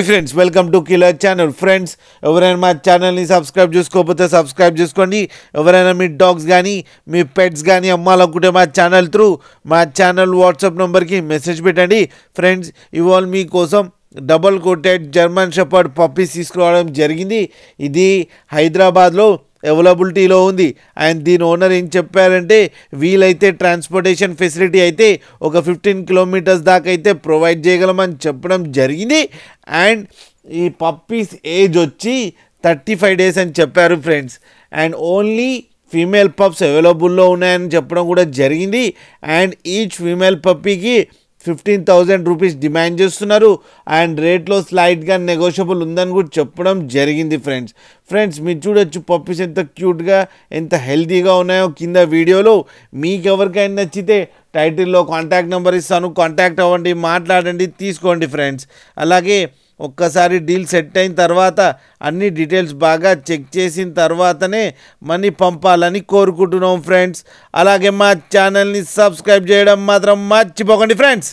Friends welcome to killer channel. Friends ఎవరైనా మా ఛానల్ని సబ్స్క్రైబ్ చేసుకోకపోతే సబ్స్క్రైబ్ చేసుకోండి. ఎవరైనా మీ డాగ్స్ కానీ మీ పెట్స్ కానీ అమ్మాలనుకుంటే మా ఛానల్ వాట్సాప్ నెంబర్కి మెసేజ్ పెట్టండి. ఫ్రెండ్స్ ఇవాళ మీకోసం double coated German shepherd puppies తీసుకురావడం జరిగింది. ఇది హైదరాబాద్లో అవైలబిలిటీలో ఉంది. అండ్ దీని ఓనర్ ఏం చెప్పారంటే వీలైతే ట్రాన్స్పోర్టేషన్ ఫెసిలిటీ అయితే ఒక 15 కిలోమీటర్స్ దాకా అయితే ప్రొవైడ్ చేయగలమని చెప్పడం జరిగింది. అండ్ ఈ పప్పీస్ ఏజ్ వచ్చి 35 డేస్ అని చెప్పారు friends. And only female pups అవైలబుల్లో ఉన్నాయని చెప్పడం కూడా జరిగింది. అండ్ ఈచ్ ఫీమేల్ పప్పీకి 15,000 రూపీస్ డిమాండ్ చేస్తున్నారు. అండ్ రేట్లో స్లైడ్గా నెగోషియబుల్ ఉందని కూడా చెప్పడం జరిగింది ఫ్రెండ్స్ మీరు చూడొచ్చు పప్పీస్ ఎంత క్యూట్గా ఎంత హెల్తీగా ఉన్నాయో కింద వీడియోలో. మీకు ఎవరికైనా నచ్చితే టైటిల్లో కాంటాక్ట్ నెంబర్ ఇస్తాను, కాంటాక్ట్ అవ్వండి, మాట్లాడండి, తీసుకోండి ఫ్రెండ్స్. అలాగే ఒక్కసారి డీల్ సెట్ అయిన తర్వాత అన్ని డీటెయిల్స్ బాగా చెక్ చేసిన తర్వాతనే మనీ పంపాలని కోరుకుంటున్నాం ఫ్రెండ్స్. అలాగే మా ఛానల్ని సబ్స్క్రైబ్ చేయడం మాత్రం మర్చిపోకండి ఫ్రెండ్స్.